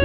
E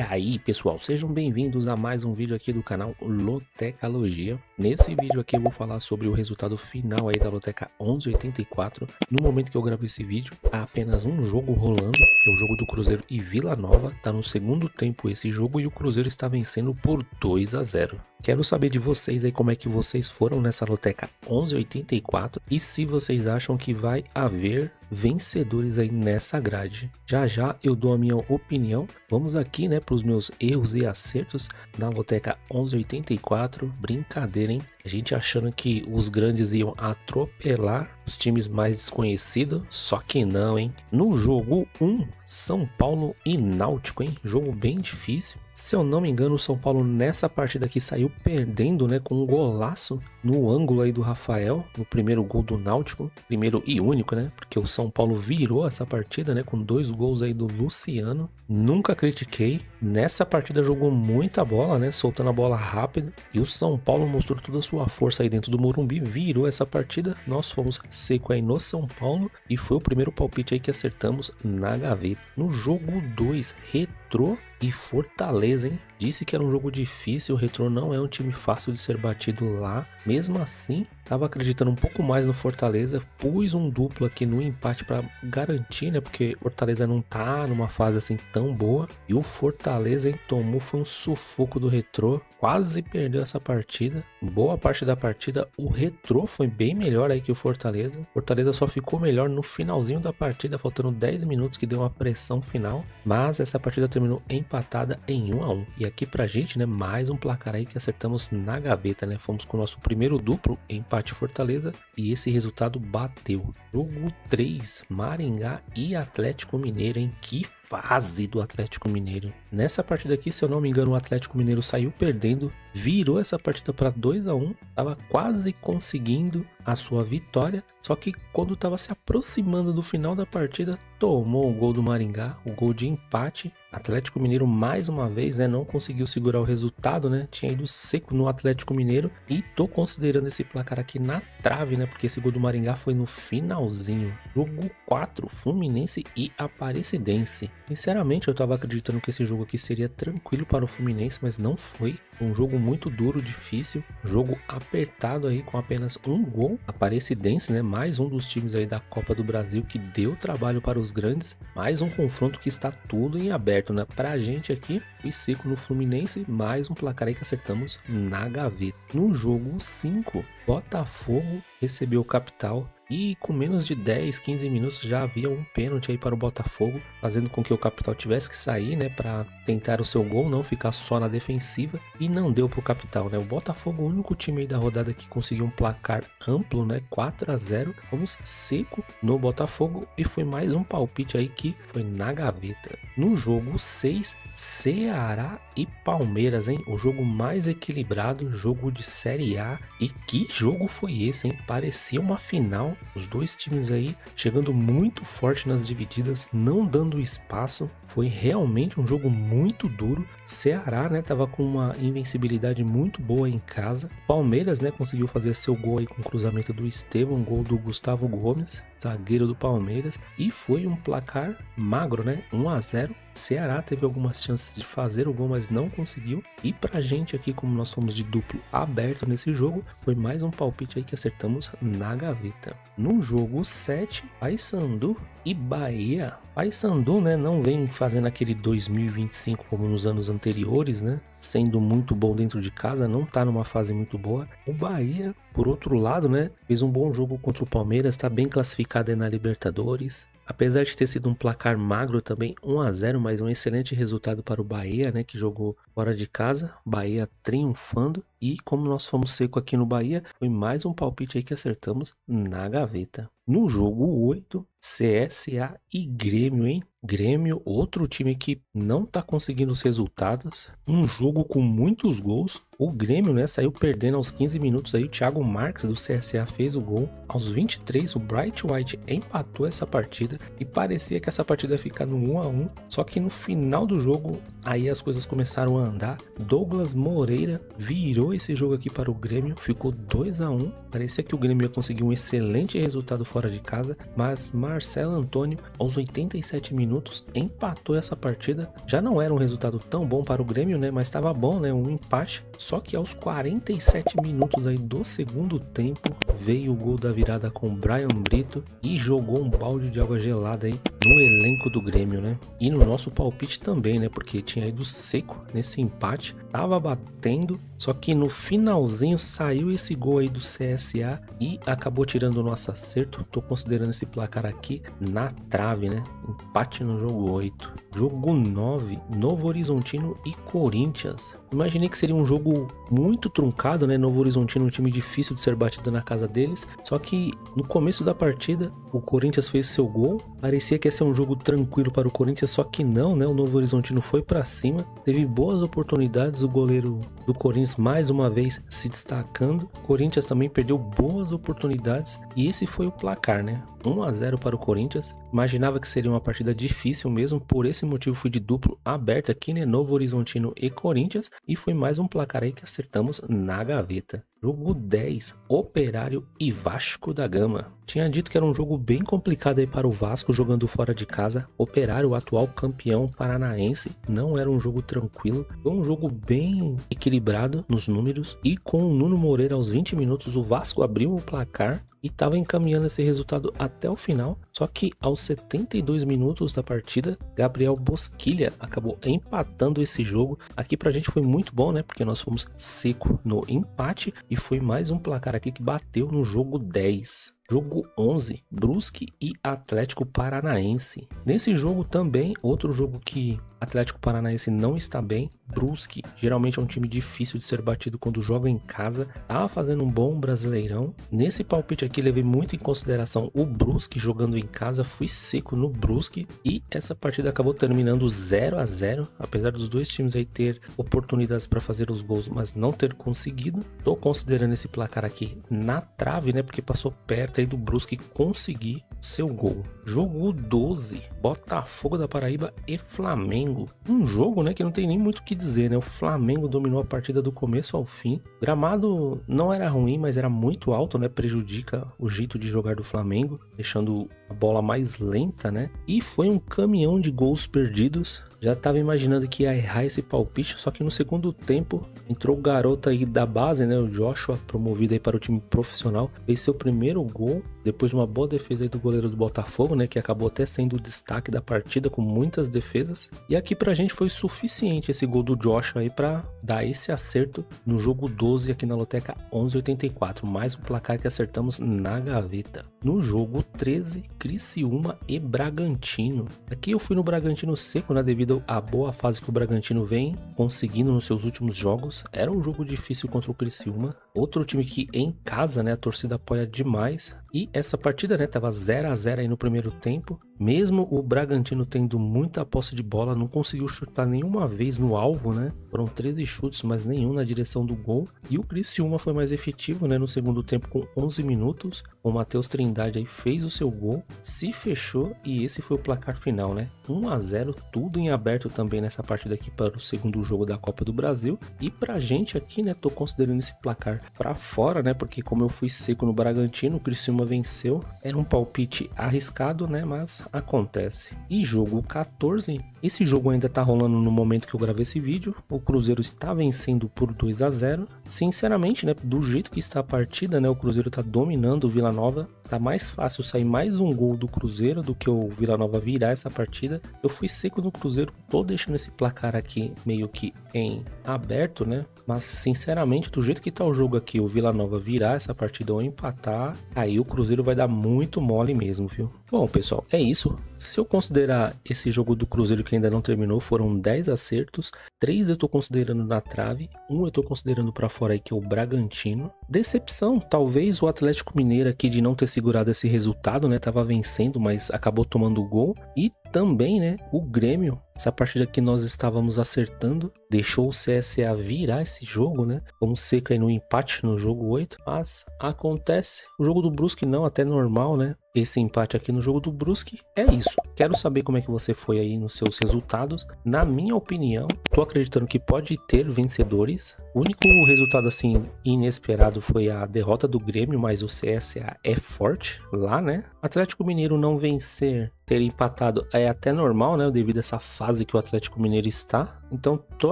aí pessoal, sejam bem-vindos a mais um vídeo aqui do canal Lotecalogia. Nesse vídeo aqui eu vou falar sobre o resultado final aí da Loteca 1184. No momento que eu gravo esse vídeo, há apenas um jogo rolando, que é o jogo do Cruzeiro e Vila Nova. Tá no segundo tempo esse jogo e o Cruzeiro está vencendo por 2-0. Quero saber de vocês aí como é que vocês foram nessa Loteca 1184 e se vocês acham que vai haver vencedores aí nessa grade. Já já eu dou a minha opinião. Vamos aqui, né, para os meus erros e acertos na Loteca 1184. Brincadeira, hein? A gente achando que os grandes iam atropelar os times mais desconhecidos, só que não, hein? No jogo 1, São Paulo e Náutico, hein? Jogo bem difícil. Se eu não me engano, o São Paulo nessa partida aqui saiu perdendo, né, com um golaço no ângulo aí do Rafael, no primeiro gol do Náutico, primeiro e único, né? Porque o São Paulo virou essa partida, né, com 2 gols aí do Luciano. Nunca critiquei. Nessa partida jogou muita bola, né, soltando a bola rápido, e o São Paulo mostrou toda a sua força aí dentro do Morumbi, virou essa partida. Nós fomos seco aí no São Paulo e foi o primeiro palpite aí que acertamos na gaveta. No jogo 2, Retrô e Fortaleza, hein? Disse que era um jogo difícil, o Retrô não é um time fácil de ser batido lá. Mesmo assim, tava acreditando um pouco mais no Fortaleza, pus um duplo aqui no empate para garantir, né? Porque Fortaleza não tá numa fase assim tão boa. E o Fortaleza, hein, tomou, foi um sufoco do Retrô, quase perdeu essa partida. Boa parte da partida, o Retrô foi bem melhor aí que o Fortaleza. Fortaleza só ficou melhor no finalzinho da partida, faltando 10 minutos que deu uma pressão final. Mas essa partida terminou empatada em 1-1. E aqui pra gente, né, mais um placar aí que acertamos na gaveta, né? Fomos com o nosso primeiro duplo, empate Fortaleza, e esse resultado bateu. Jogo 3, Maringá e Atlético Mineiro, hein? Que fase do Atlético Mineiro. Nessa partida aqui, se eu não me engano, o Atlético Mineiro saiu perdendo, virou essa partida para 2-1, tava quase conseguindo a sua vitória, só que quando estava se aproximando do final da partida, tomou o gol do Maringá, o gol de empate. Atlético Mineiro mais uma vez, né, não conseguiu segurar o resultado, né, tinha ido seco no Atlético Mineiro, e tô considerando esse placar aqui na trave, né, porque esse gol do Maringá foi no finalzinho. Jogo 4, Fluminense e Aparecidense. Sinceramente, eu tava acreditando que esse jogo aqui seria tranquilo para o Fluminense, mas não foi. Um jogo muito duro, difícil, jogo apertado aí com apenas um gol. Aparecidense, né, mais um dos times aí da Copa do Brasil que deu trabalho para os grandes. Mais um confronto que está tudo em aberto, né, pra gente aqui. E seco no Fluminense, mais um placar aí que acertamos na gaveta. No jogo 5, Botafogo recebeu o Capital. E com menos de 10, 15 minutos já havia um pênalti aí para o Botafogo, fazendo com que o Capital tivesse que sair, né, para tentar o seu gol, não ficar só na defensiva, e não deu para o Capital, né? O Botafogo, o único time aí da rodada que conseguiu um placar amplo, né, 4-0. Vamos seco no Botafogo e foi mais um palpite aí que foi na gaveta. No jogo 6, Ceará e Palmeiras, hein? O jogo mais equilibrado, jogo de Série A. E que jogo foi esse, hein? Parecia uma final. Os dois times aí chegando muito forte nas divididas, não dando espaço. Foi realmente um jogo muito duro. Ceará, né, tava com uma invencibilidade muito boa em casa. Palmeiras, né, conseguiu fazer seu gol aí com o cruzamento do Estevão, gol do Gustavo Gomes, zagueiro do Palmeiras, e foi um placar magro, né, 1-0. Ceará teve algumas chances de fazer o gol, mas não conseguiu. E pra gente aqui, como nós somos de duplo aberto nesse jogo, foi mais um palpite aí que acertamos na gaveta. No jogo 7, Paysandu e Bahia. Paysandu, né, não vem fazendo aquele 2025 como nos anos anteriores, né, sendo muito bom dentro de casa, não tá numa fase muito boa. O Bahia, por outro lado, né, fez um bom jogo contra o Palmeiras, tá bem classificado aí na Libertadores. Apesar de ter sido um placar magro também, 1-0, mas um excelente resultado para o Bahia, né, que jogou fora de casa. Bahia triunfando. E como nós fomos seco aqui no Bahia, foi mais um palpite aí que acertamos na gaveta. No jogo 8, CSA e Grêmio, hein? Grêmio, outro time que não tá conseguindo os resultados. Um jogo com muitos gols. O Grêmio, né, saiu perdendo aos 15 minutos aí. O Thiago Marques do CSA fez o gol. Aos 23, o Bright White empatou essa partida. E parecia que essa partida ia ficar no 1-1. Só que no final do jogo, aí as coisas começaram a andar. Douglas Moreira virou esse jogo aqui para o Grêmio. Ficou 2-1. Parecia que o Grêmio ia conseguir um excelente resultado fora de casa. Mas Marcelo Antônio, aos 87 minutos, empatou essa partida. Já não era um resultado tão bom para o Grêmio, né? Mas estava bom, né? Um empate. Só que aos 47 minutos aí do segundo tempo, veio o gol da virada com o Brian Brito e jogou um balde de água gelada aí no elenco do Grêmio, né? E no nosso palpite também, né? Porque tinha ido seco nesse empate, tava batendo, só que no finalzinho saiu esse gol aí do CSA e acabou tirando o nosso acerto. Tô considerando esse placar aqui na trave, né? Empate no jogo 8. Jogo 9, Novo Horizontino e Corinthians. Imaginei que seria um jogo muito truncado, né? Novo Horizontino, um time difícil de ser batido na casa deles. Só que no começo da partida, o Corinthians fez seu gol. Parecia que ia ser um jogo tranquilo para o Corinthians, só que não, né? O Novo Horizontino foi para cima, teve boas oportunidades. O goleiro do Corinthians mais uma vez se destacando. O Corinthians também perdeu boas oportunidades e esse foi o placar, né? 1-0 para o Corinthians. Imaginava que seria uma partida difícil mesmo, por esse motivo fui de duplo aberto aqui, né? Novo Horizontino e Corinthians, e foi mais um placar aí que acertamos na gaveta. Jogo 10, Operário e Vasco da Gama. Tinha dito que era um jogo bem complicado aí para o Vasco jogando fora de casa. Operário, o atual campeão paranaense, não era um jogo tranquilo. Foi um jogo bem equilibrado nos números. E com o Nuno Moreira aos 20 minutos, o Vasco abriu o placar e estava encaminhando esse resultado até o final. Só que aos 72 minutos da partida, Gabriel Bosquilha acabou empatando esse jogo. Aqui pra gente foi muito bom, né? Porque nós fomos seco no empate e foi mais um placar aqui que bateu no jogo 10. Jogo 11, Brusque e Atlético Paranaense. Nesse jogo também, outro jogo que Atlético Paranaense não está bem. Brusque geralmente é um time difícil de ser batido quando joga em casa. Tava fazendo um bom Brasileirão. Nesse palpite aqui levei muito em consideração o Brusque jogando em casa. Fui seco no Brusque e essa partida acabou terminando 0-0. Apesar dos dois times aí ter oportunidades para fazer os gols, mas não ter conseguido. Tô considerando esse placar aqui na trave, né? Porque passou perto aí do Brusque conseguir seu gol. Jogo 12, Botafogo da Paraíba e Flamengo. Um jogo, né, que não tem nem muito o que dizer, né? O Flamengo dominou a partida do começo ao fim. O gramado não era ruim, mas era muito alto, né? Prejudica o jeito de jogar do Flamengo, deixando a bola mais lenta, né? E foi um caminhão de gols perdidos. Já estava imaginando que ia errar esse palpite, só que no segundo tempo entrou o garoto aí da base, né? O Joshua, promovido aí para o time profissional, fez seu primeiro gol, depois de uma boa defesa aí do goleiro do Botafogo, né? Que acabou até sendo o destaque da partida, com muitas defesas. E aqui pra gente foi suficiente esse gol do Joshua aí para dar esse acerto no jogo 12 aqui na Loteca 1184. Mais um placar que acertamos na gaveta. No jogo 13, Criciúma e Bragantino. Aqui eu fui no Bragantino seco, né? Devido à boa fase que o Bragantino vem conseguindo nos seus últimos jogos. Era um jogo difícil contra o Criciúma. Outro time que em casa, né? A torcida apoia demais. E essa partida, né? Tava 0-0 aí no primeiro tempo. Mesmo o Bragantino tendo muita posse de bola, não conseguiu chutar nenhuma vez no alvo, né? Foram 13 chutes, mas nenhum na direção do gol. E o Criciúma foi mais efetivo, né? No segundo tempo, com 11 minutos. O Matheus Trindade aí fez o seu gol, se fechou e esse foi o placar final, né? 1-0, tudo em aberto também nessa partida aqui para o segundo jogo da Copa do Brasil. E pra gente aqui, né? Tô considerando esse placar pra fora, né? Porque como eu fui seco no Bragantino, o Criciúma venceu. Era um palpite arriscado, né? Mas acontece. E jogo 14, esse jogo ainda tá rolando no momento que eu gravei esse vídeo. O Cruzeiro está vencendo por 2-0. Sinceramente, né, do jeito que está a partida, né, o Cruzeiro tá dominando o Vila Nova. Tá mais fácil sair mais um gol do Cruzeiro do que o Vila Nova virar essa partida. Eu fui seco no Cruzeiro, tô deixando esse placar aqui meio que em aberto, né? Mas sinceramente, do jeito que tá o jogo aqui, o Vila Nova virar essa partida ou empatar, aí o Cruzeiro vai dar muito mole mesmo, viu? Bom, pessoal, é isso. isso. Se eu considerar esse jogo do Cruzeiro que ainda não terminou, foram 10 acertos, 3 eu tô considerando na trave, 1 eu tô considerando pra fora aí, que é o Bragantino. Decepção, talvez o Atlético Mineiro aqui de não ter segurado esse resultado, né? Tava vencendo, mas acabou tomando o gol. E também, né, o Grêmio, essa partida que nós estávamos acertando, deixou o CSA virar esse jogo, né? Vamos ser cair no empate no jogo 8, mas acontece. O jogo do Brusque não, até normal, né? Esse empate aqui no jogo do Brusque é isso. Quero saber como é que você foi aí nos seus resultados. Na minha opinião, tô acreditando que pode ter vencedores. O único resultado assim inesperado foi a derrota do Grêmio, mas o CSA é forte lá, né? Atlético Mineiro não vencer, ter empatado é até normal, né? Devido a essa fase que o Atlético Mineiro está. Então, tô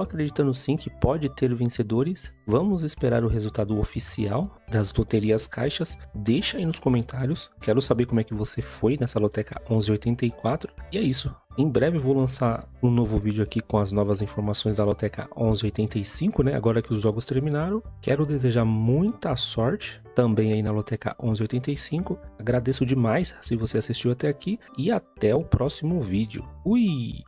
acreditando sim que pode ter vencedores. Vamos esperar o resultado oficial das loterias caixas. Deixa aí nos comentários. Quero saber como é que você foi nessa loteca 1184. E é isso. Em breve vou lançar um novo vídeo aqui com as novas informações da loteca 1185, né? Agora que os jogos terminaram. Quero desejar muita sorte também aí na loteca 1185. Agradeço demais se você assistiu até aqui e até o próximo vídeo. Ui!